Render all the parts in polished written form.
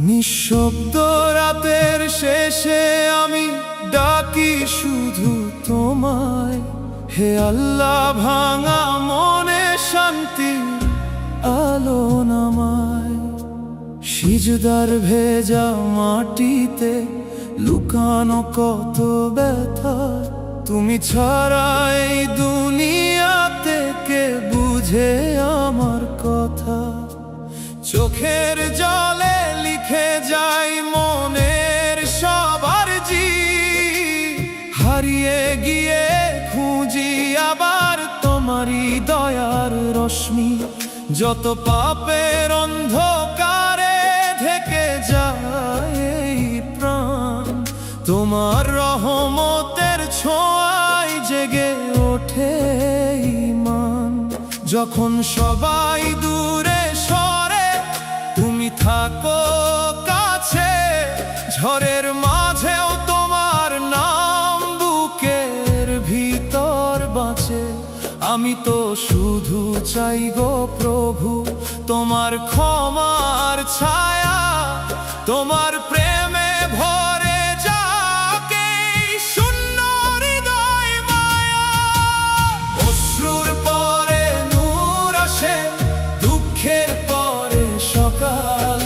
নিঃশব্দ রাতের শেষে আমি ডাকি শুধু তোমায়, হে আল্লাহ ভাঙা মনে শান্তি আলো নামায়। সিজদার ভেজা মাটিতে লুকানো কত ব্যথা, তুমি ছাড়া এই দুনিয়াতে কে বুঝে আমার কথা। চোখের জলে লিখে যাই মনের সব আরজি, হারিয়ে গিয়ে খুঁজি আবার তোমারই দয়ার রশ্মি। যত পাপের অন্ধকারে ঢেকে যায় এই প্রাণ, তোমার রহমতের ছোঁয়ায় জেগে ওঠে ঈমান। যখন সবাই দূরে সরে তুমি থাকো কাছে, ঝড়ের মাঝেও তোমার নাম বুকের ভিতর বাঁচে। আমি তো শুধু চাই গো প্রভু তোমার ক্ষমার ছায়া, তোমার প্রেমে ভরে যাক এই শূন্য হৃদয় মায়া। অশ্রুর পরে নূর আসে, দুঃখের পরে সকাল।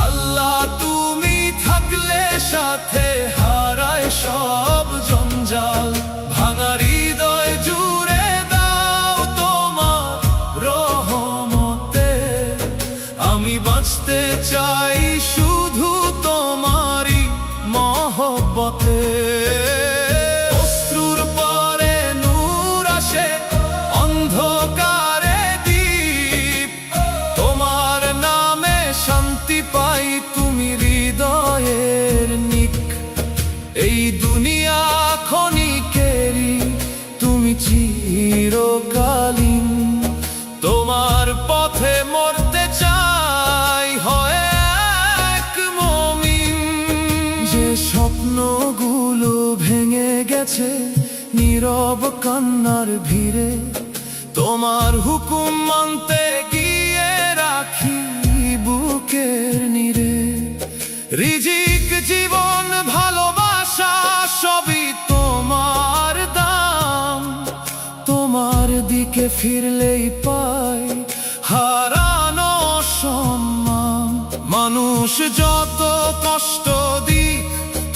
আল্লাহ তুমি থাকলে সাথে হারায় সব জঞ্জাল। ভাঙা হৃদয় জুড়ে দাও তোমার রহমতে, আমি বাঁচতে চাই শুধু তোমারই মহব্বতে। অশ্রুর পরে নূর আসে, অন্ধকারে দীপ, তোমার নামে শান্তি পাই তুমি হৃদয়ের নিক। এই দুনিয়া ক্ষণিকেরই, তুমি চিরকালীন। তোমার পথে মরতে চাই হয় এক মুমিন। যে স্বপ্নগুলো ভেঙে গেছে নীরব কান্নার ভিড়ে, তোমার হুকুম মানতে গিয়ে রাখি বুকের নীড়ে। রিজিক জীবন ভালোবাসা সবই তোমার দাম, তোমার দিকে ফিরলেই পাই হারানো সম্মান। মানুষ যত কষ্ট দিক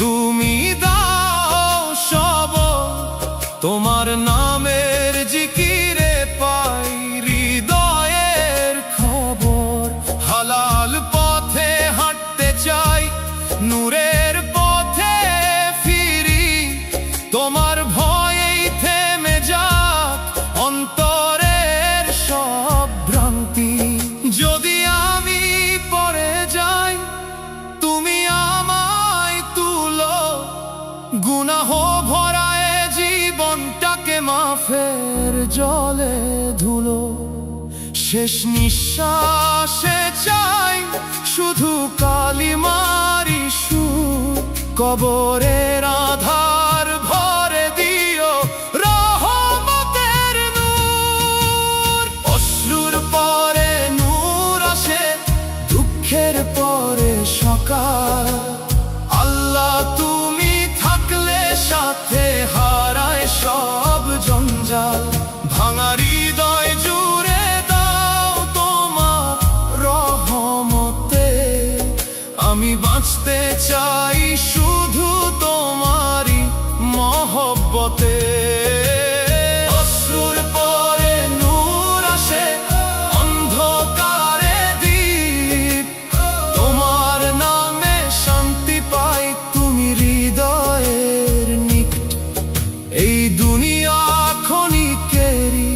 তুমি দাও সব, তোমার নামের জিকিরে পাই হৃদয়ের খবর। হালাল পথে হাঁটতে চাই, নূরের পথে ফিরি, তোমার ভয়েই থেমে যাক অন্তরের সব ভ্রান্তি। যদি আমি পড়ে যাই তুমি আমায় তুলো, গুনাহ ভরায় জীবনটাকে মাফের জলে ধুলো। শেষ নিঃশ্বাসে চাই শুধু কালিমারি সুর, কবরের আধার ভরে দিও রহমতের নূর। অশ্রুর পরে নূর আসে, দুঃখের পরে সকাল। আল্লাহ তুমি থাকলে সাথে হারায় সব জঞ্জাল। ভাঙা হৃদয় জুড়ে দাও তোমার রহমতে, আমি বাঁচতে চাই শুধু তোমারই মহব্বতে। অশ্রুর পরে নূর আসে, অন্ধকারে দীপ, তোমার নামে শান্তি পাই তুমি হৃদয়ের নিক। এই দুনিয়া ক্ষণিকেরই,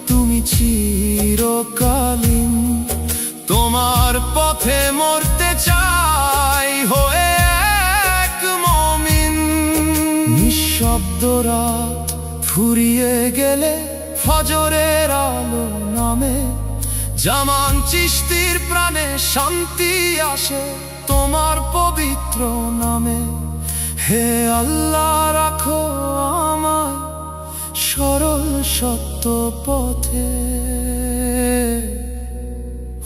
তুমি চিরকালীন। তোমার পথে মরতে রাত ফুরিয়ে গেলে ফজরের আলো নামে, জামান চিশতির প্রাণে শান্তি আসে তোমার পবিত্র নামে। হে আল্লাহ, রাখো আমায় সরল সত্য পথে,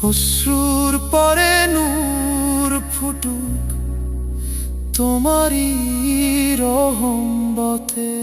অশ্রুর পরে নূর ফুটুক তোমারই রহমতে।